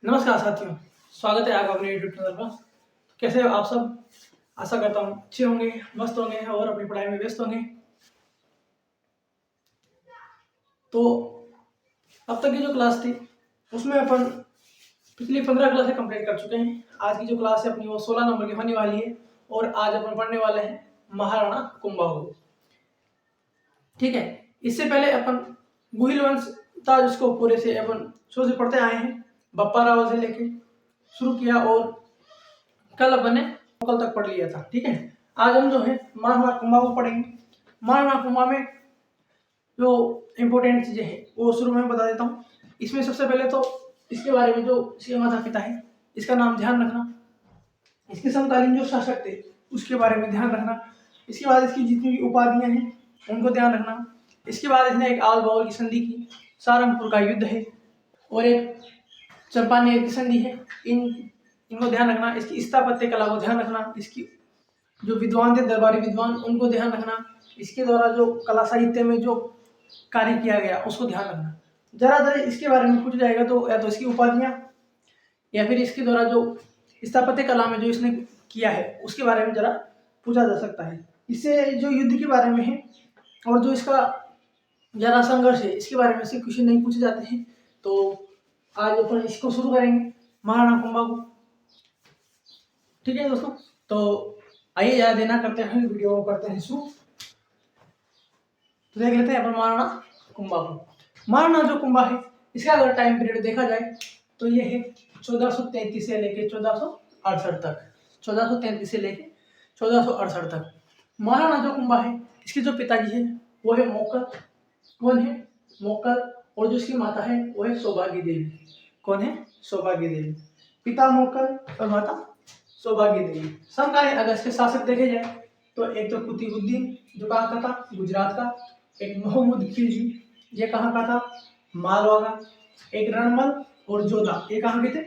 नमस्कार साथियों, स्वागत है आपका अपने यूट्यूब चैनल पर। कैसे हो आप सब? आशा करता हूँ अच्छे होंगे, मस्त होंगे और अपनी पढ़ाई में व्यस्त होंगे। तो अब तक की जो क्लास थी उसमें अपन पिछली 15 क्लासें कंप्लीट कर चुके हैं। आज की जो क्लास है अपनी वो 16 नंबर की होने वाली है और आज अपन पढ़ने वाले हैं महाराणा कुंभा। ठीक है, इससे पहले अपन गुहिल वंश था जिसको पूरे से अपन शुरू से पढ़ते आए हैं, बप्पा रावल से लेके शुरू किया और कल अपन ने कल तक पढ़ लिया था। ठीक है, आज हम जो है महाराणा कुंभा को पढ़ेंगे। महाराणा कुंभा में जो इम्पोर्टेंट चीजें हैं वो शुरू में बता देता हूँ। इसमें सबसे पहले तो इसके बारे में जो इसके माता पिता है इसका नाम ध्यान रखना, इसके समकालीन जो शासक थे उसके बारे में ध्यान रखना, इसके बाद इसकी जितनी भी उपाधियां हैं उनको ध्यान रखना। इसके बाद इसने एक आल बाउल की संधि की, सारंगपुर का युद्ध है और एक चंपानेर की संधि है। इनको ध्यान रखना। इसकी स्थापत्य कला को ध्यान रखना, इसकी जो विद्वान थे दरबारी विद्वान उनको ध्यान रखना, इसके द्वारा जो कला साहित्य में जो कार्य किया गया उसको ध्यान रखना। जरा इसके बारे में पूछ जाएगा तो या तो इसकी उपाधियां या फिर इसके द्वारा जो स्थापत्य कला में जो इसने किया है उसके बारे में जरा पूछा जा सकता है। इससे जो युद्ध के बारे में है और जो इसका जरा संघर्ष है इसके बारे में से क्वेश्चन नहीं पूछे जाते हैं। तो आज अपन इसको शुरू करेंगे महाराणा कुंभा को। ठीक है दोस्तों, तो आइए ज्यादा देना करते हैं, वीडियो को करते हैं शुरू। तो देख लेते हैं अपन महाराणा कुंभा को। महाराणा जो कुंभा है इसका अगर टाइम पीरियड देखा जाए तो ये है 1433 से लेके 1468 तक। 1433 से लेके 1468 तक महाराणा जो कुंभा है इसके जो पिताजी है वो है मोक्कल। कौन है? मोक्कल। और जो इसकी माता है वो है सौभाग्य देवी। कौन है? सौभाग्य देवी। पिता मोक्कल और माता सौभाग्य देवी। समकालीन अगर इसके शासक देखे जाए तो एक तो कुतुबुद्दीन जो कहाँ का था? गुजरात का। एक मोहम्मद खिलजी ये कहाँ का था? मालवा का। एक रणमल और जोधा ये कहाँ के थे?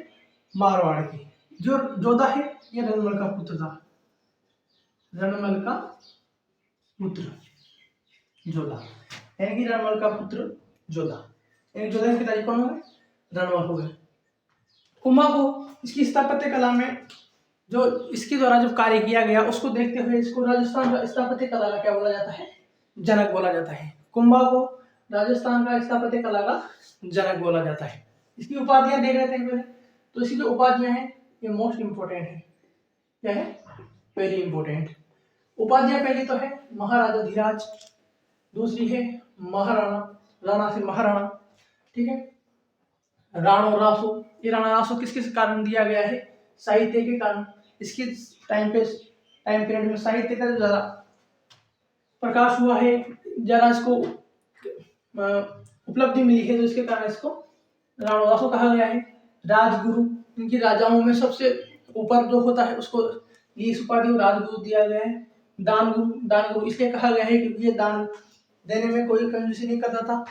मारवाड़ के। जो जोधा है ये रणमल का पुत्र था। रणमल का पुत्र जोधा, यानी कि रणमल का पुत्र जोधा। यानी जोधा के पिताजी कौन हो गए? रणमल हो गए। कुंभा को इसकी स्थापत्य कला में जो इसके द्वारा जो कार्य किया गया उसको देखते हुए इसको राजस्थान का स्थापत्य कला का क्या बोला जाता है? जनक बोला जाता है। कुंभा को राजस्थान का स्थापत्य कला का जनक बोला जाता है। इसकी उपाधियां देख लेते हैं पहले। तो इसकी जो उपाधियां हैं ये मोस्ट इंपोर्टेंट है। क्या है? वेरी इंपोर्टेंट उपाधियां। पहली तो है महाराजा धीराज, दूसरी है महाराणा, राणा से महाराणा। ठीक है, राणो रासो। ये राणा रासो किस किस कारण दिया गया है? साहित्य के कारण। इसके टाइम पीरियड में साहित्य का जो ज्यादा प्रकाश हुआ है, जरा इसको उपलब्धि मिली है तो इसके कारण इसको राणो रासो कहा गया है। राजगुरु, इनकी राजाओं में सबसे ऊपर जो होता है उसको ये इस उपाधि को राजगुरु दिया गया है। दानगुरु इसलिए कहा गया है क्योंकि ये दान देने में कोई कंजूसी नहीं करता था,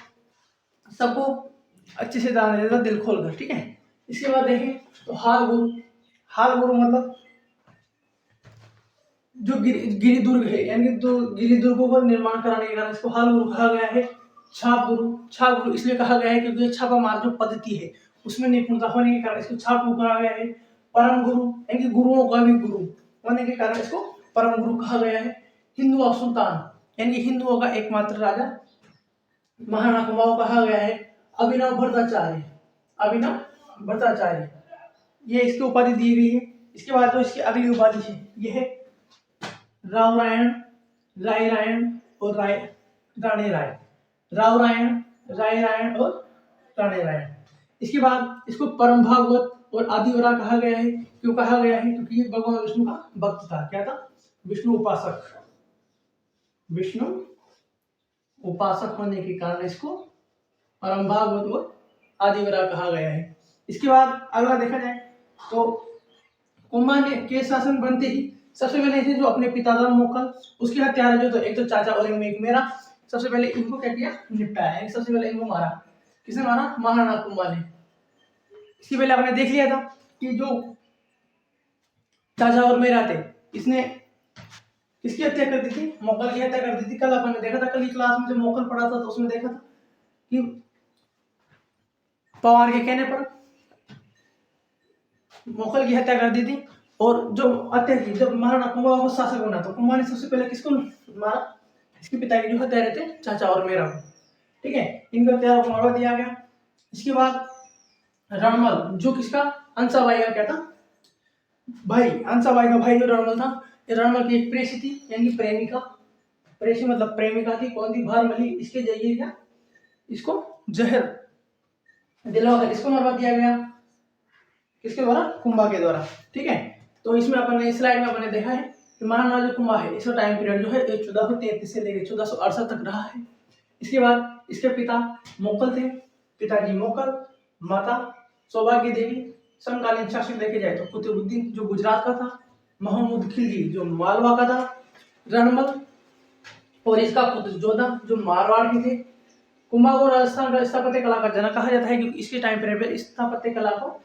सबको अच्छे से दान देता था दिल खोलकर। ठीक है, इसके बाद देखें तो हाल गुरु मतलब जो गिरी दुर्ग है, यानी कि तो गिरी दुर्गों का निर्माण कराने के कारण इसको हाल गुरु कहा गया है। छाप गुरु इसलिए कहा गया है क्योंकि ये छापा मार जो पद्धति है उसमें निपुणता होने के कारण इसको छाप गुरु कहा गया है। परम गुरु यानी कि गुरुओं का भी गुरु होने के कारण इसको परम गुरु कहा गया है। हिंदू सुल्तान यानी कि हिंदुओं का एकमात्र राजा महाराणा कुंभा को कहा गया है। अभिनव भट्टाचार्य ये इसकी उपाधि दी गई है। इसके बाद जो इसकी अगली उपाधि है ये है रावरायण, रायरायण और राणे राय। रावरायण, रायरायण और राणे रायण। इसके बाद इसको परम भागवत और आदिवरा कहा गया है। क्यों कहा गया है? क्योंकि ये भगवान विष्णु का भक्त था। क्या था? विष्णु उपासक होने के कारण इसको परम भागवत और आदिवरा कहा गया है। इसके बाद अगला देखा जाए तो कुंभा ने के शासन बनते ही सबसे पहले इसे जो अपने पिता था मोक्कल उसके हत्यारे जो तो एक तो चाचा और एक मेरा, सबसे पहले इनको क्या किया? निपटाया। सबसे पहले इनको मारा। किसने मारा? महाराणा कुंभा ने। इसके पहले आपने देख लिया था कि जो चाचा और मेरा थे इसने किसकी हत्या कर दी थी? मोक्कल की हत्या कर दी थी। कल अपन ने देखा था, कल की क्लास में जब मोक्कल पढ़ा था तो उसमें देखा था कि पवार के कहने पर मोगल की हत्या कर दी थी। और जो हत्या की, जब महाराणा कुंभा को शासक बना तो कुंभा ने सबसे पहले किसको मारा? इसके पिता के जो हत्यारे थे चाचा और मेरा को, ठीक है, इनका हत्यारों को मारवा दिया गया। इसके बाद रणमल, जो किसका, अंसाबाई का क्या था भाई, अंसाबाई का भाई जो रणमल था, ये रणमल की एक प्रेसी थी, यानी प्रेमिका, प्रेसी मतलब प्रेमिका थी, कौन थी, भारमली। इसके जरिए क्या, इसको जहर दिलवाकर इसको मरवा दिया गया, किसके द्वारा, कुंभा के द्वारा, ठीक है। तो इसमें अपन ने स्लाइड में अपने देखा है कि महाराणा जो कुंभा है इसका टाइम पीरियड जो है 1433 से लेकर 1468 तक रहा है। इसके बाद इसके पिता मोकल थे, पिताजी मोकल, माता सौभाग्य देवी। समकालीन शासक देखे जाए तो कुतुबुद्दीन जो गुजरात का था, महमूद खिलजी जो मालवा का था, रणमल और इसका पुत्र जोधा जो मारवाड़ के थे। कुंभा को राजस्थान का स्थापत्य कला का जनक कहा जाता है क्योंकि इसके टाइम पीरियड में स्थापत्य कला को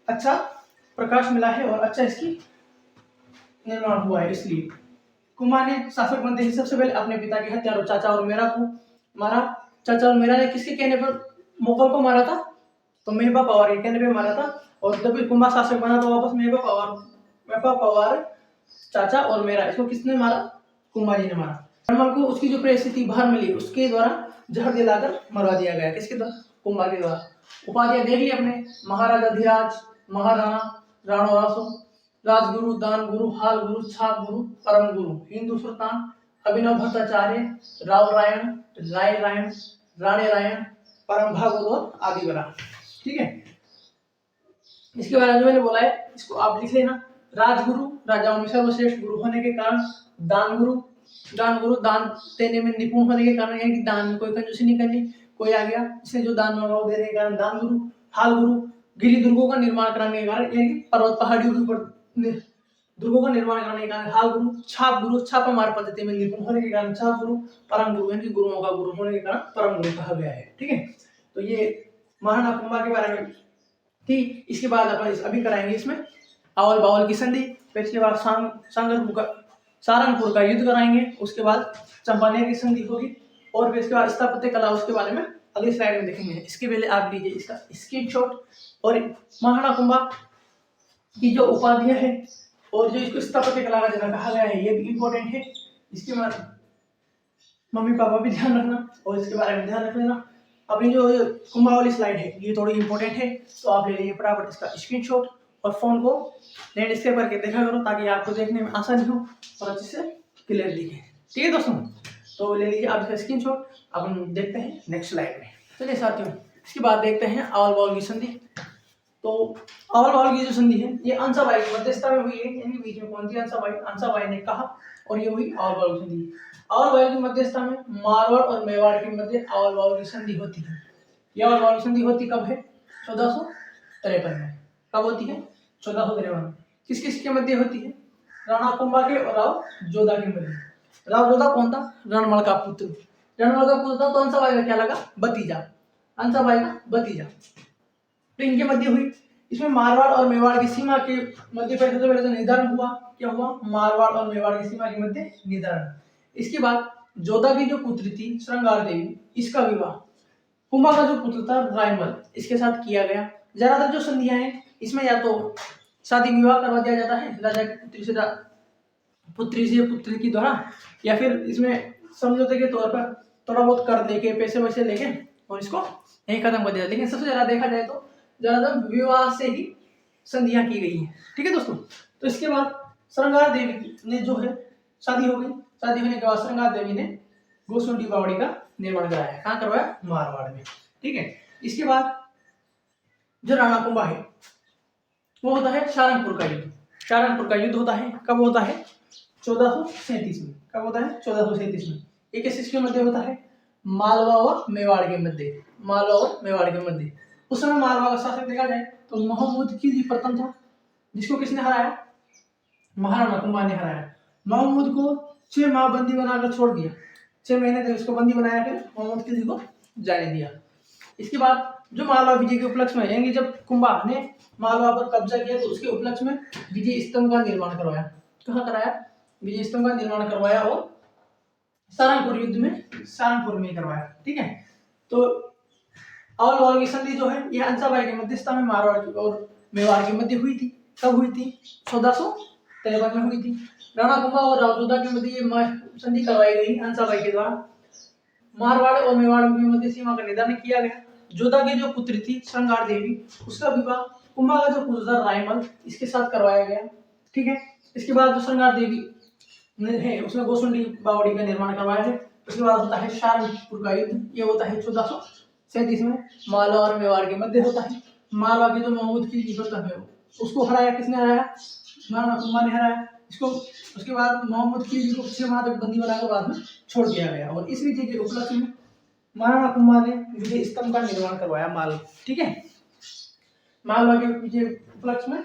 अच्छा प्रकाश मिला है और अच्छा इसकी निर्माण हुआ है। इसलिए कुंभा ने शासक बनते ही सबसे पहले अपने पिता के हत्यारों चाचा और मेरा को मारा। चाचा और मेरा ने किसके कहने पर मुगल को मारा था? तो मेहबा पवार के कहने पे मारा था। और जब भी कुंभा शासक बना तो वापस मेहबा पवार चाचा और मेरा, इसको किसने मारा? कुंभा जी ने मारा। रणमल को उसकी जो प्रेसी थी बाहर मिली, उसके द्वारा जहर दिलाकर मरवा दिया गया। किसके द्वारा? कुंभा के द्वारा। उपाधियां देख ली अपने, महाराजा धीराज, महाराणा, राणो रासो, राजगुरु, दान गुरु, हाल गुरु, छाप गुरु, परम गुरु, हिंदू सुल्तान, अभिनव भट्टाचार्य, राव रायण, राय रायण, राणे रायण, परम भागवत और आदि बरा, ठीक है। इसके बारे में मैंने बोला है, इसको आप लिख लेना। राजगुरु, राजाओं में सर्वश्रेष्ठ गुरु होने के कारण। दान गुरु, दान देने में निपुण होने के कारण, यानी कि दान में कोई कंजूसी नहीं करनी, कोई आ गया इसने जो दान मांगा वो देने के कारण दान गुरु। हाल गुरु, गिरी दुर्गों का निर्माण कराने के कारण, यानी कि पर्वत पहाड़ियों के ऊपर दुर्गों का निर्माण करने के कारण हाल गुरु। छाप गुरु, छापामार पद्धति में निपुण होने के कारण छाप गुरु। परम गुरु, यानी कि गुरुओं का गुरु होने के कारण परम गुरु कहा गया है, ठीक है। तो ये महाराणा कुंभा के बारे में थी। इसके बाद अपन अभी कराएंगे इसमें आवल बावल की संधि, फिर इसके बाद सारंगपुर का युद्ध कराएंगे, उसके बाद चंपानेर की संधि होगी, और फिर इसके बाद स्थापत्य कला, उसके बारे में अगली स्लाइड में देखेंगे। इसके पहले आप लीजिए इसका स्क्रीनशॉट। और महाराणा कुंभा की जो उपाधियां हैं और जो इसको स्थापत्य कला का जनक कहा गया है, ये भी इंपॉर्टेंट है। इसके बाद मम्मी पापा भी ध्यान रखना और इसके बारे में ध्यान रख लेना। अपनी जो कुंभा वाली स्लाइड है ये थोड़ी इंपॉर्टेंट है, तो आप ले लीजिए फटाफट इसका स्क्रीनशॉट और फोन को लैंडस्केप करके देखा करो ताकि आपको देखने में आसानी हो और अच्छे से क्लियर दिखे, ठीक है दोस्तों। तो ले लीजिए आप इसका स्क्रीनशॉट। अब हम देखते हैं नेक्स्ट स्लाइड में। चलिए साथियों, इसके बाद देखते हैं आवल बावल की संधि। तो आवल बावल की जो संधि है ये अंसाबाई की मध्यस्थता में हुई है, यानी बीच में कौन थी? अंसाबाई ने कहा, और ये हुई आवल बावल की संधि। आवल बावल की मध्यस्थता में मारवाड़ और मेवाड़ के मध्य आवल बावल की संधि होती है। यह आवल बावल की संधि होती कब है? 1453 में। कब होती है? 1453 में। किस किस के मध्य होती है? राणा कुंभा के और राव जोधा के मध्य। राव जोधा कौन था? रणमल का पुत्र। रणमल का पुत्र था तो अंसाबाई का क्या लगा? भतीजा। अंसाबाई का भतीजा, तो इनके मध्य हुई। इसमें मारवाड़ और मेवाड़ की सीमा के मध्य पर सबसे पहले तो निर्धारण हुआ। क्या हुआ? मारवाड़ और मेवाड़ की सीमा के मध्य निर्धारण। इसके बाद जोधा की जो पुत्री थी श्रृंगार देवी, इसका विवाह कुंभा का जो पुत्र था रायमल, इसके साथ किया गया। ज्यादातर जो संधियां हैं इसमें या तो शादी विवाह करवा दिया जाता है राजा की पुत्री से पुत्री की द्वारा, या फिर इसमें समझौते के तौर पर थोड़ा बहुत कर देके पैसे वैसे लेके और इसको यही खत्म कर दिया। लेकिन सबसे ज्यादा देखा जाए तो ज्यादातर विवाह से ही संधियां की गई है, ठीक है दोस्तों। तो इसके बाद श्रृंगार देवी ने जो है शादी हो गई। शादी होने के बाद श्रृंगार देवी ने गोसुंडी बावड़ी का निर्माण कराया। कहाँ करवाया? मारवाड़ में, ठीक है। इसके बाद जो राणा कुंभा है वो होता है सारंगपुर का युद्ध। सारंगपुर का युद्ध होता है, कब होता है? 1437 में। कब होता है? 1437 में। ये किसके मध्य होता है? मालवा व मेवाड़ के मध्य। मालवा और मेवाड़ के मध्य। उस समय मालवा का शासक देखा जाए तो महमूद खिलजी प्रथम था, जिसको किसने हराया? महाराणा कुंभा ने हराया। महमूद को 6 माह बंदी बनाकर छोड़ दिया। 6 महीने तक उसको बंदी बनाया, फिर महमूद खिलजी को जाने दिया। इसके बाद जो मालवा विजय के उपलक्ष्य में, यानी जब कुंभा ने मालवा पर कब्जा किया तो उसके उपलक्ष्य में विजय स्तंभ का निर्माण करवाया। कहाँ कराया? विजय स्तंभ का निर्माण करवाया और सारंगपुर युद्ध में सारंगपुर में करवाया, ठीक है। तो आवल बावल की संधि जो है यह अंसाबाई के मध्यस्थता में मारवाड़ और मेवाड़ के मध्य हुई थी। कब हुई थी? 1453 में हुई थी। राणा कुंभा और राव जोधा के मध्य ये संधि करवाई गई हंसाबाई के द्वारा। मारवाड़ और मेवाड़ के मध्य सीमा का निर्धारण किया गया। जोधा की जो पुत्री थी श्रृंगार देवी, उसका विवाह कुंभा का जो पुत्र था रायमल, इसके साथ करवाया गया। ठीक है। इसके बाद जो श्रृंगार देवी है उसने गोसुंडी बावड़ी का निर्माण करवाया है। उसके बाद होता है शारंगपुर का युद्ध, ये होता है 1437 में, मालवा और मेवाड़ के मध्य होता है। मालवा की जो महमूद की बेगम है उसको हराया, किसने हराया? राणा कुंभा ने हराया इसको। उसके बाद मोहम्मद खिलजी को 6 माह तक बंदी बनाकर बाद में छोड़ दिया गया और इस विजय के उपलक्ष्य में महाराणा कुंभा ने विजय स्तंभ का निर्माण करवाया मालवा। ठीक है। मालवा के विजय उपलक्ष्य में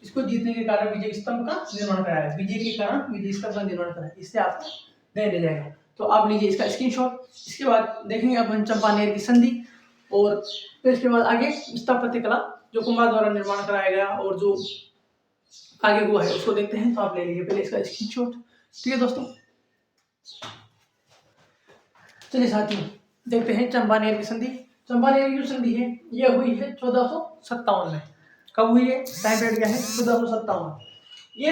इसको जीतने के कारण विजय स्तंभ का निर्माण कराया। विजय के कारण विजय स्तंभ का निर्माण कराया, इससे आपको ध्यान दे जाएगा। तो आप लीजिए इसका स्क्रीनशॉट। इसके बाद देखेंगे अपन चंपानेर की संधि और फिर इसके बाद आगे स्थापत्य कला जो कुंभा द्वारा निर्माण कराया गया और जो आगे हुआ है उसको देखते हैं। तो आप ले लीजिए पहले इसका स्क्रीनशॉट। ठीक है दोस्तों, चलिए साथियों देखते हैं चंपानेर की संधि। चंपानेर की जो संधि है यह हुई है 1457 में। कब हुई है? टाइम पीरियड क्या है? 1457। ये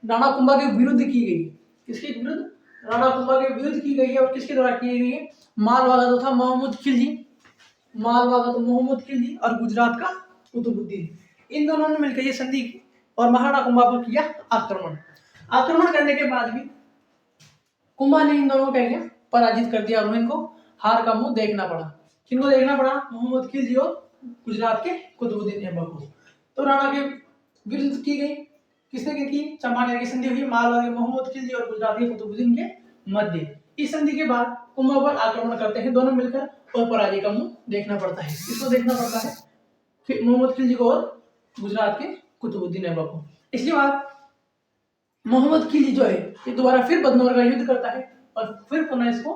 राणा कुंभा के विरुद्ध की गई। किसके विरुद्ध? राणा कुंभा के विरुद्ध की गई है। और किसके द्वारा की गई है? मालवा का जो था मोहम्मद खिलजी, मालवा का तो मोहम्मद खिलजी और गुजरात का कुतुबुद्दीन, इन दोनों ने मिलकर ये संधि की और महाराणा कुंभा पर किया आक्रमण। आक्रमण करने के बाद भी कुंभा ने इन दोनों को क्या किया? पराजित कर दिया और इनको हार का मुंह देखना पड़ा। किनको देखना पड़ा? मोहम्मद खिलजी और गुजरात के कुतुबुद्दीन ऐबक को। तो राणा के विरुद्ध की गई। किसने की? चंपानेर की संधि हुई मालवा के मोहम्मद खिलजी और गुजरात के कुतुबुद्दीन के मध्य। इस संधि के बाद कुंभा पर आक्रमण करते हैं दोनों मिलकर और पराजय का मुंह देखना पड़ता है। किसको देखना पड़ता है? मोहम्मद खिलजी को और गुजरात के कुतुबुद्दीन ऐबक को। इसके बाद मोहम्मद खिलजी जो है ये दोबारा फिर बदनौर का युद्ध करता है और फिर पुनः इसको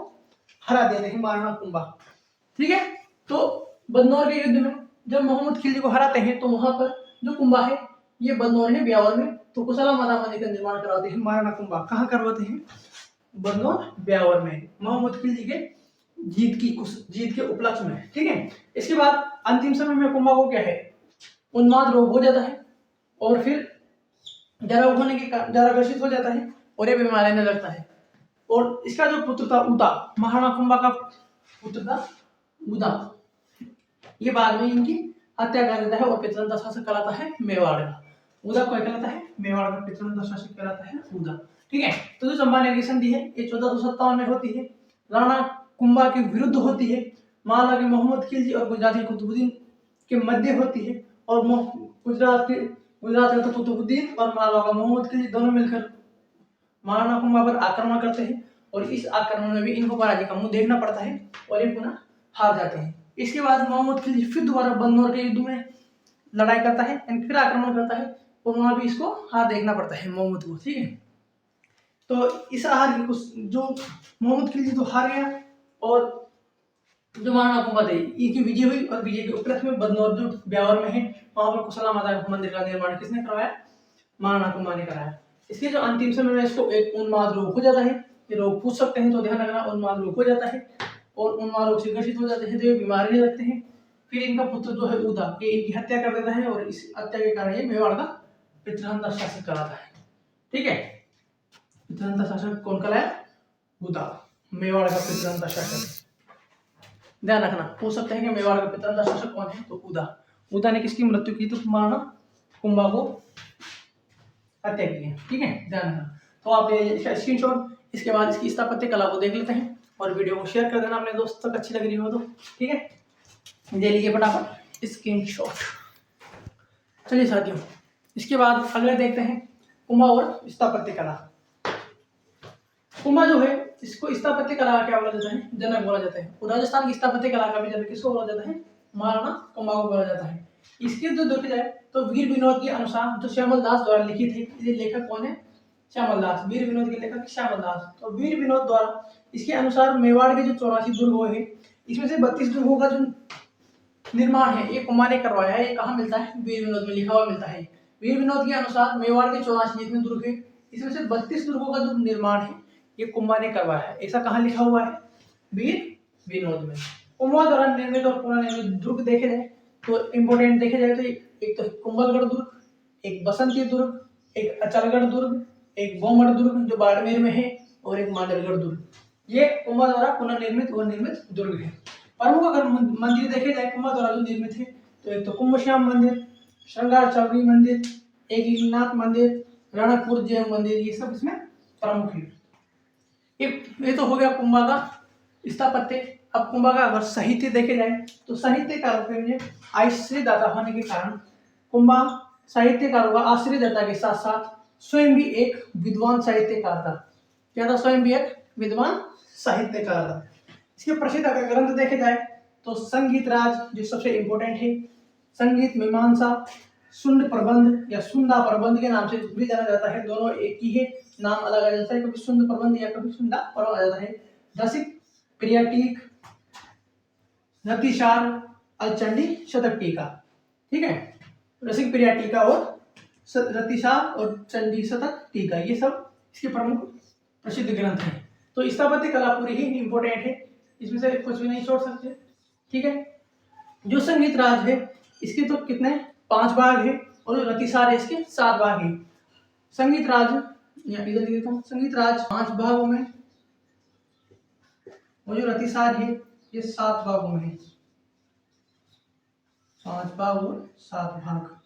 हरा देते हैं महाराणा कुंभा। ठीक है। तो बदनौर के युद्ध में जब मोहम्मद खिलजी को हराते हैं तो वहां पर जो कुंभा है ये बदनौर है ब्यावर में, तो कुशला माता मंदिर का निर्माण करवाते हैं महाराणा कुंभा। कहाँ करवाते हैं? बदनौर ब्यावर में, मोहम्मद खिलजी के जीत के उपलक्ष्य में। ठीक है। इसके बाद अंतिम समय में कुंभा को क्या है? उन्माद रोग हो जाता है और फिर जरा होने के कारण जरा ग्रसित हो जाता है और ये बीमार रहने लगता है। और इसका जो पुत्र था उदा, महाराणा कुंभा का पुत्र था उदा, ये बाद में इनकी हत्या कर देता है और पितरंता शासक कहलाता है मेवाड़ का। उदा को कहलाता है मेवाड़ का पितरंता शासक कहलाता है उदा। ठीक है। तो जो चंपानेर की संधि है ये 1457 में होती है, राणा कुंभा के विरुद्ध होती है, मालवा के मोहम्मद खिलजी और गुजरात के कुतुबुद्दीन के मध्य होती है और गुजरात का तो कुतुबुद्दीन और मालवा का मोहम्मद खिलजी दोनों मिलकर महाराणा कुंभा पर आक्रमण करते हैं और इस आक्रमण में भी इनको पराजय का मुंह देखना पड़ता है और ये पुनः हार जाते हैं। इसके बाद मोहम्मद खिलजी फिर दोबारा बदनौर के युद्ध में लड़ाई करता है, फिर आक्रमण करता है और वहां भी इसको हार देखना पड़ता है मोहम्मद को। ठीक है। तो इस हार की कुछ जो मोहम्मद खिलजी तो हार गया और जो महाराणा कुंभा थे इनकी विजय हुई और विजय के उपलक्ष्य में बदनौर जो ब्यावर में है वहां पर कुशला माता मंदिर का निर्माण किसने करवाया? महाराणा कुंभा ने कराया। इसके जो अंतिम समय में इसको एक उन्माद रोग हो जाता है। ये रोग पूछ सकते हैं तो ध्यान रखना, उन्माद रोग हो जाता है और उन्माद रोग से ग्रसित हो जाते हैं तो ये बीमार रहने लगते हैं। फिर इनका पुत्र जो है उदा ये इनकी हत्या कर देता है और इस हत्या के कारण ये मेवाड़ का पितरंता शासक कहलाता है। ठीक है। पितरंता शासक कौन कहलाया? उदा, मेवाड़ का पितरंता शासक। ध्यान रखना, पूछ सकते हैं कि मेवाड़ का पितरंता शासक कौन है? तो उदा। उदा ने किसकी मृत्यु की? तो महाराणा कुंभा को हत्या की है। ठीक है, ध्यान रखना। तो आप इसका स्क्रीनशॉट, इसके बाद इसकी स्थापत्य कला को देख लेते हैं और वीडियो को शेयर कर देना अपने दोस्तों तक अच्छी लग रही हो तो। ठीक है, दे लीजिए फटाफट स्क्रीनशॉट। चलिए साथियों, इसके बाद अगले देखते हैं कुंभा और स्थापत्य कला। कुंभा जो है इसको स्थापत्य कला का क्या बोला जाता है? जनक बोला जाता है। और राजस्थान की स्थापत्य कला का भी जनक किसको बोला जाता है? महाराणा कुंभा को बोला जाता है। इसके जो देखा जाए तो वीर विनोद के अनुसार जो श्यामल दास द्वारा लिखित है, ये लेखक कौन है? श्यामल दास। वीर विनोद के लेखक श्यामल दास। तो वीर विनोद द्वारा इसके अनुसार मेवाड़ के जो 84 दुर्ग है इसमें से 32 दुर्गों का जो निर्माण है ये कुंभा ने करवाया है। ये कहाँ मिलता है? वीर विनोद में लिखा हुआ मिलता है। वीर विनोद के अनुसार मेवाड़ के 84 जितने दुर्ग है इसमें से 32 दुर्गों का जो निर्माण है ये कुंभा ने करवाया है। ऐसा कहाँ लिखा हुआ है? वीर विनोद में। कुंभा द्वारा निर्मित और पुनर्निर्मित दुर्ग देखे जाए तो इम्पोर्टेंट देखे जाए तो एक तो कुंभलगढ़ दुर्ग, एक बसंती दुर्ग, एक अचलगढ़ दुर्ग, एक बोमड़ दुर्ग जो बाड़मेर में है, और एक मांडरगढ़ दुर्ग। ये कुंभा द्वारा पुनर्निर्मित और निर्मित दुर्ग है। प्रमुख अगर मंदिर देखे जाए कुंभा द्वारा जो निर्मित है, तो एक तो कुंभश्याम मंदिर, श्रृंगार चौरी मंदिर, एक लिंगनाथ मंदिर, रणकपुर जैन मंदिर, ये सब इसमें प्रमुख है। ये तो हो गया कुंभा का स्थापत्य। अब कुंभा का अगर साहित्य देखे जाए तो साहित्यकारों में आश्रयदाता होने के कारण कुंभा साहित्यकारों का आश्रयदाता के साथ साथ स्वयं भी एक विद्वान साहित्यकार था। क्या था? स्वयं भी एक विद्वान साहित्यकार था। इसके प्रसिद्ध अगर ग्रंथ देखे जाए तो संगीत राज जो सबसे इंपॉर्टेंट है, संगीत मीमांसा, सुंद प्रबंध या सुंदा प्रबंध के नाम से भी जाना जाता है। दोनों एक ही है, नाम अलग आ जाता है, कभी सुंद प्रबंध या कभी सुंदा प्रबंध आ जाता है। रसिक प्रियाटीक, रतिसार, अलचंडी शतक टीका। ठीक है, रसिक प्रियाटीका और रतिसार और चंडी शतक टीका, ये सब इसके प्रमुख प्रसिद्ध ग्रंथ हैं। तो स्थापत्य कला पूरी ही इंपॉर्टेंट है, इसमें से कुछ भी नहीं छोड़ सकते। ठीक है, जो संगीत राज है इसके तो कितने 5 भाग है, और जो रतिसार है इसके 7 भाग है। संगीत राज यहाँ इधर लिख देता हूँ, संगीत राज 5 भागों में, और जो रतिसार है ये 7 भागों में है। 5 भाग और 7 भाग,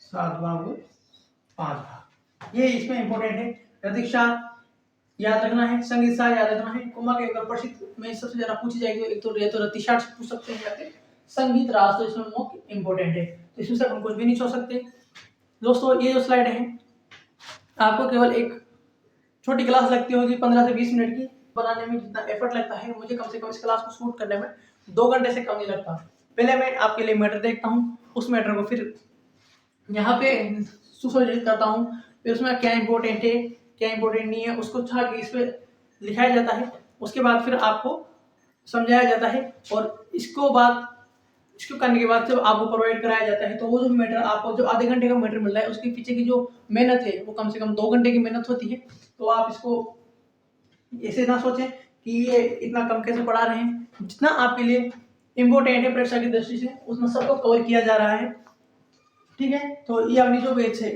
7 भाग और 5 भाग, ये इसमें इंपॉर्टेंट है। रतिसार याद रखना है, संगीत सार याद रखना है। कुंभा के अगर प्रसिद्ध में सबसे ज्यादा पूछी जाएगी तो एक तो या तो रतिसार से पूछ सकते हैं या फिर संगीत राज, तो इसमें मुख्य इंपॉर्टेंट है, तो इसमें से हम कुछ भी नहीं छोड़ सकते। दोस्तों ये जो स्लाइड है आपको केवल एक छोटी क्लास लगती होगी 15 से 20 मिनट की, बनाने में जितना एफर्ट लगता है मुझे कम से कम इस क्लास को शूट करने में 2 घंटे से कम नहीं लगता। पहले मैं आपके लिए मैटर देखता हूँ, उस मैटर को फिर यहाँ पे सुसज्जित करता हूँ, फिर उसमें क्या इंपॉर्टेंट है क्या इंपॉर्टेंट नहीं है उसको छाट के इस पे लिखाया जाता है। उसके बाद फिर आपको समझाया जाता है, और इसको करने के बाद जब आपको प्रोवाइड कराया जाता है तो वो जो मैटर आपको जो आधे घंटे का मैटर मिल रहा है उसके पीछे की जो मेहनत है वो कम से कम 2 घंटे की मेहनत होती है। तो आप इसको ऐसे ना सोचें कि ये इतना कम कैसे पढ़ा रहे हैं, जितना आपके लिए इम्पोर्टेंट है परीक्षा की दृष्टि से उसमें सबको कवर किया जा रहा है। ठीक है, तो ये अपनी जो बैच है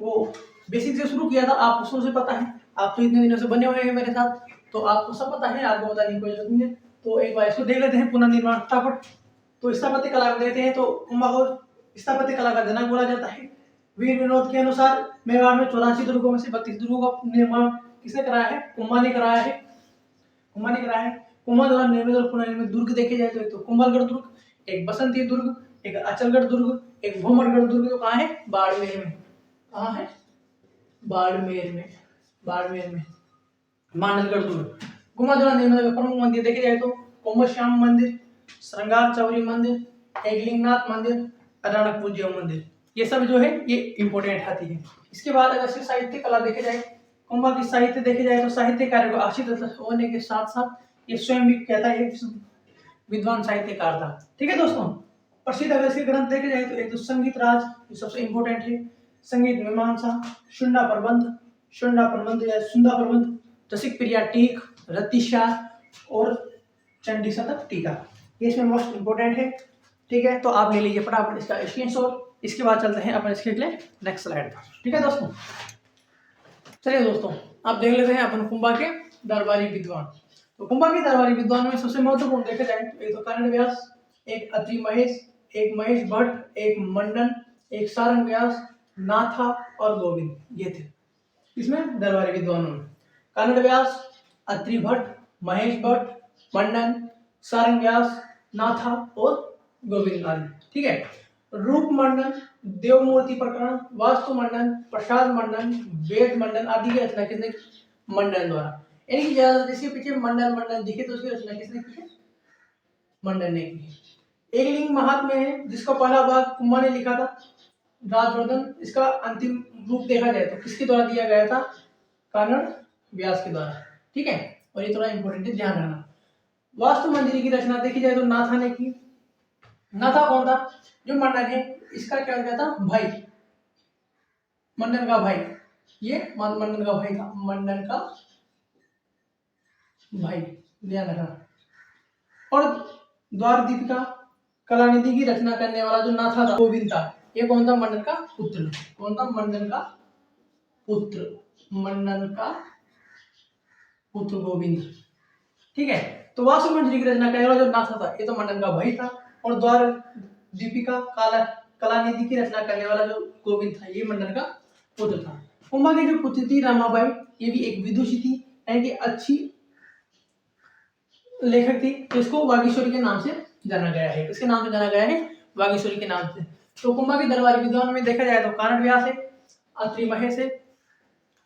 वो बेसिक से शुरू किया था, आप उसको से पता है, आप तो इतने दिनों से बने हुए हैं मेरे साथ, तो आपको सब पता है, आपको बताने की कोई जरूरत नहीं है। तो एक बार इसको देख लेते हैं, पुनर्निर्माण फटाफट। तो स्थापत्य कला को देखते हैं, तो कुंभा को स्थापत्य कला का जनक बोला जाता है। वीर विनोद के अनुसार मेवाड़ में 84 दुर्गों में से 32 दुर्गों का निर्माण किसने कराया है? कुंभा ने कराया है। कुंभा ने कराया है। कुंभा द्वारा निर्मित और पुनर्निर्मित दुर्ग देखे जाए तो एक तो कुंभलगढ़ दुर्ग, एक बसंती दुर्ग, एक अचलगढ़ दुर्ग, एक भूमरगढ़ दुर्ग, जो कहाँ है? बाड़मेर में। कहाँ है? बाड़मेर में। बाड़मेर में मांडलगढ़ दुर्ग। कुंभा द्वारा निर्मित प्रमुख मंदिर देखे जाए तो कुंभश्याम मंदिर, श्रृंगार चौरी मंदिर, एक लिंगनाथ मंदिर, रणकपुर जैन मंदिर, ये सब जो है ये इंपॉर्टेंट आती है। इसके बाद अगर से साहित्य कला देखे जाए, कुंभा की साहित्य देखे जाए तो साहित्य कार्य को आश्रित होने के साथ साथ ये स्वयं भी कहता है विद्वान साहित्यकार था। ठीक है दोस्तों, प्रसिद्ध अगर इसके ग्रंथ देखे जाए तो एक तो संगीत राज जो सबसे इंपॉर्टेंट है, संगीत मीमांसा, शुंडा प्रबंध या सुंदा प्रबंध, रसिक प्रिया टीक, रतिसार और चंडी शतक टीका, ये इसमें मोस्ट इंपॉर्टेंट है। ठीक है, तो आप ले लीजिए फटाफट इसका स्क्रीनशॉट। इसके बाद चलते हैं अपन इसके लिए नेक्स्ट स्लाइड पर। ठीक है दोस्तों, चलिए दोस्तों आप देख लेते हैं अपन कुंभा के दरबारी विद्वान। तो कुंभा के दरबारी विद्वानों में सबसे महत्वपूर्ण देखा जाए तो एक तो कर्ण व्यास, एक अत्रि महेश, एक महेश भट्ट, एक मंडन, एक सारंग व्यास, नाथा और गोविंद, ये थे इसमें दरबारी विद्वानों में। कर्ण व्यास, अत्रि भट्ट, महेश भट्ट, मंडन, सारंग व्यास, नाथा और गोविंद आदि। ठीक है, रूप मंडन, देव मूर्ति प्रकरण, वास्तु मंडन, प्रसाद मंडन, वेद मंडन आदि की रचना किसने की? मंडन द्वारा। यानी कि ज्यादा जिसके पीछे मंडन दिखे तो उसकी रचना किसने की है? मंडन ने की। एक लिंग महात्म्य है जिसका पहला भाग कुंभा ने लिखा था, राजवर्धन। इसका अंतिम रूप देखा जाए तो किसके द्वारा दिया गया था? कर्ण व्यास के द्वारा। ठीक है, और ये थोड़ा इंपॉर्टेंट है, ध्यान रखना। वास्तु मंदिर की रचना देखी जाए तो नाथा ने की। नाथा कौन था? जो मंडन है इसका क्या हो गया था? भाई, मंडन का भाई, ये मंडन का भाई था, मंडन का भाई, ध्यान रखना। और द्वार दीपिका कलानिधि की रचना करने वाला जो नाथा था गोविंद था, ये कौन था? मंडन का पुत्र। कौन था? मंडन का पुत्र। मंडन का पुत्र गोविंद। ठीक है, तो वास्तु मंजरी की रचना करने वाला जो नाथा था ये तो मंडन का भाई था, और द्वार दीपिका कलानिधि की रचना करने वाला जो गोविंद था ये मंडन का पुत्र था। उमा की जो पुत्री थी रमाबाई, ये भी एक विदुषी थी, यानी कि अच्छी लेखक थी, तो इसको वागीश्वरी के नाम से जाना गया है। किसके नाम से जाना गया है? वागीश्वरी के नाम से। तो कुंभा के दरबारी विद्वान में देखा जाए तो कारण व्यास है, अत्रि महेश है,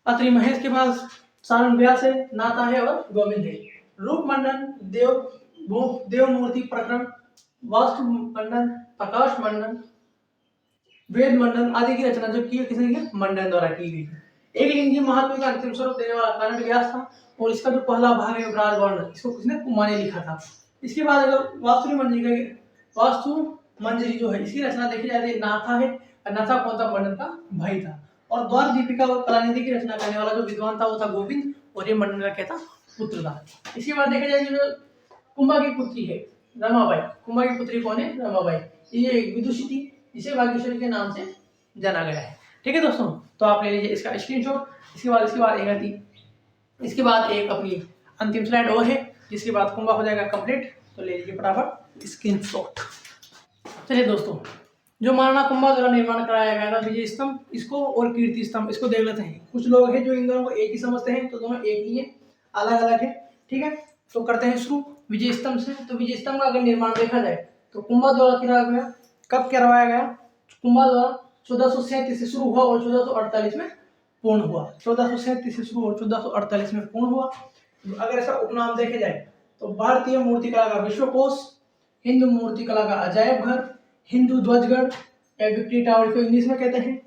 अत्रि महेश के पास सारण व्यास है, नाथा है और गोविंद है। रूप मंडन, देव मूर्ति प्रकरण, वास्तु मंडन, प्रकाश मंडन, वेद मंडन आदि की रचना जो की किसने की? मंडन द्वारा की गई। एक लिंगी महात्मा का अंतिम स्वरूप देने वाला कारण व्यास था, और इसका जो पहला भाग है राजवर्ण, इसको किसने? कुमा ने लिखा था। इसके बाद अगर वास्तु मंजरी जो है इसकी रचना देखी जाए तो नाथा है, और नाथा कौन था? मंडन का भाई था। और द्वार दीपिका और कलानिधि की रचना करने वाला जो विद्वान था वो था गोविंद, और ये मंडन का क्या था? पुत्र था। इसके बाद देखा जाए जो कुंभा की पुत्री है रमाबाई, कुंभा की पुत्री कौन है? रमाबाई। ये एक विदुषी थी, इसे वागीश्वरी के नाम से जाना गया है। ठीक है दोस्तों, तो आप ले लीजिए इसका स्क्रीनशॉट। इसके बाद एक अपनी अंतिम स्लाइड और है, जिसके बाद कुंभा हो जाएगा कंप्लीट, तो ले लीजिए फटाफट स्क्रीनशॉट। चलिए दोस्तों, जो महाराणा कुंभा द्वारा निर्माण कराया गया था विजय स्तंभ, इसको और कीर्ति स्तंभ, इसको देख लेते हैं। कुछ लोग हैं जो इन दोनों को एक ही समझते हैं, तो दोनों एक ही है, अलग अलग है। ठीक है, तो करते हैं शुरू विजय स्तंभ से। तो विजय स्तंभ का अगर निर्माण देखा जाए तो कुंभा द्वारा किया गया। कब करवाया गया? कुंभा द्वारा 1437 से शुरू हुआ और 1448 में पूर्ण हुआ। 1437 से शुरू और 1448 में पूर्ण हुआ। अगर ऐसा उपनाम देखे जाए तो भारतीय मूर्तिकला का विश्वकोश, हिंदू मूर्तिकला का अजायब घर, हिंदू ध्वजगढ़ या विक्ट्री टावर को इंग्लिश में कहते हैं,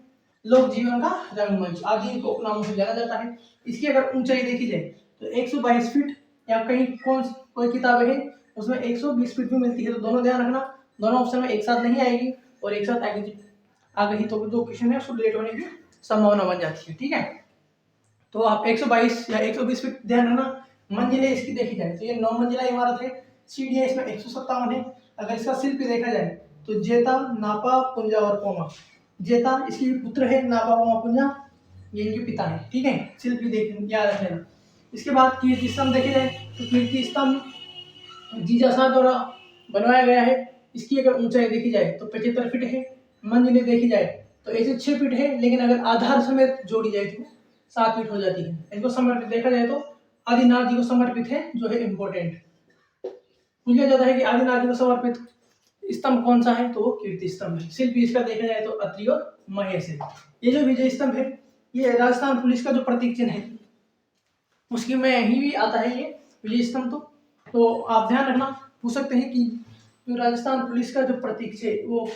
लोक जीवन का रंगमंच आदि इनको उपनामों से जाना जाता है। इसकी अगर ऊंचाई देखी जाए तो 122 फीट, या कहीं कोई किताबें हैं उसमें 120 फीट भी मिलती है, तो दोनों ध्यान रखना, दोनों ऑप्शन में एक साथ नहीं आएगी, और एक साथ आ गई तो जो क्वेश्चन है उसको लेट होने की संभावना बन जाती है। ठीक है, तो आप 122 या 120 फीट ध्यान रखना। मंजिलें इसकी देखी जाए तो ये 9 मंजिला इमारत है, सीढ़ियां इसमें 157 है। अगर इसका शिल्प देखा जाए तो जेता, नापा, पुंजा और पोमा। जेता इसकी पुत्र है, नापा, पोमा, पुंजा ये इनके पिता है। ठीक है, शिल्प भी देख याद रख लेना। इसके बाद कीर्ति स्तंभ देखे जाए तो कीर्ति स्तंभ जीजाशाह द्वारा बनवाया गया है। इसकी अगर ऊंचाई देखी जाए तो 75 फीट है। मंजिलें देखी जाए तो ऐसे 6 फीट है, लेकिन अगर आधार समेत जोड़ी जाए तो 7 फीट हो जाती है। इनको समर्पित देखा जाए तो आदिनाथ जी को समर्पित है, जो है इम्पोर्टेंट। पूछा जाता है कि आदिनाथ जी को समर्पित स्तंभ कौन सा है, तो वो कीर्ति स्तंभ है। शिल्प इसका देखा जाए तो अत्रि और महेश है। ये जो विजय स्तंभ है ये राजस्थान पुलिस का जो प्रतीक चिन्ह है उसकी में ही भी आता है ये विजय स्तंभ। तो आप ध्यान रखना, पूछ सकते हैं कि जो राजस्थान पुलिस का जो प्रतीक है वो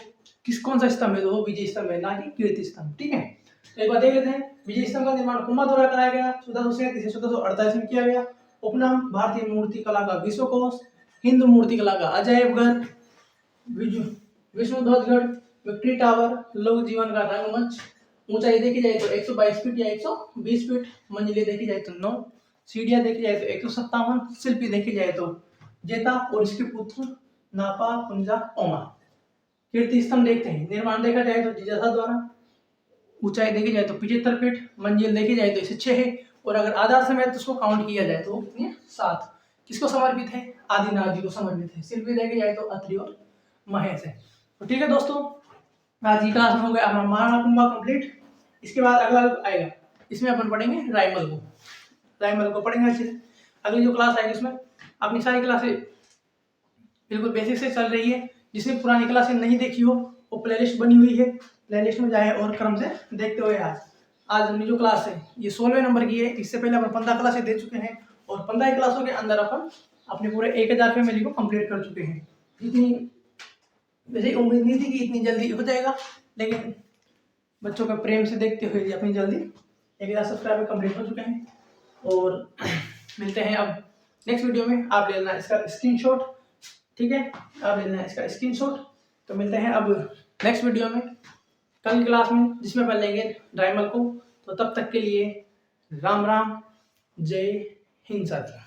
कौन सा स्तंभ है, तो वो विजय स्तंभ है, ना कि कीर्ति स्तंभ। ठीक है, तो एक बार देख लेते हैं। विजय स्तंभ का निर्माण कुंभा द्वारा कराया गया, 1437 से 1448 में किया गया। उपनाम भारतीय मूर्ति कला का विश्वकोश, हिंदू मूर्ति कला का अजायब घर, विष्णु ध्वजगढ़, विक्ट्री टावर, लोक जीवन का रंगमंच। ऊंचाई देखी जाए तो 122 फीट या 120 फीट, मंजिलें देखी जाए तो 9, सीढ़ियां देखी जाए तो 157, शिल्पी देखी जाए तो जेता और इसके पुत्र नापा, पुंजा, ओमा। कीर्ति स्तंभ देखते हैं, निर्माण देखा जाए तो जीजाशाह द्वारा, ऊंचाई देखी जाए तो 75 फीट, मंजिल देखी जाए तो इसे 6 है, और अगर आधार समेत उसको काउंट किया जाए तो कितनी है? 7। किसको समर्पित है? आदिनाथ जी को समर्पित है। शिल्पी देखी जाए तो अत्रि और महेश है। तो ठीक है दोस्तों, आज की क्लास में हो गया हमारा महाराणा कुंभा कंप्लीट। इसके बाद अगला आएगा, इसमें अपन पढ़ेंगे रायमल को पढ़ेंगे अच्छे से। अगली जो क्लास आएगी उसमें अपनी सारी क्लासें बिल्कुल बेसिक से चल रही है। जिसने पुरानी क्लासें नहीं देखी हो वो प्लेलिस्ट बनी हुई है, प्लेलिस्ट में जाए और क्रम से देखते हुए आज अपनी जो क्लास है ये 16वें नंबर की है। इससे पहले अपन 15 क्लासें दे चुके हैं, और 15 क्लासों के अंदर अपन अपने पूरे 1000 फैमिली को कंप्लीट कर चुके हैं। इतनी वैसे उम्मीद नहीं थी कि इतनी जल्दी हो जाएगा, लेकिन बच्चों का प्रेम से देखते हुए अपनी जल्दी 1000 सब्सक्राइबर कंप्लीट हो चुके हैं। और मिलते हैं अब नेक्स्ट वीडियो में। आप ले लेना इसका स्क्रीनशॉट, ठीक है, आप ले लेना इसका स्क्रीनशॉट। तो मिलते हैं अब नेक्स्ट वीडियो में कल की क्लास में, जिसमें पढ़ लेंगे रायमल को। तो तब तक के लिए राम राम, जय हिंद साथियों।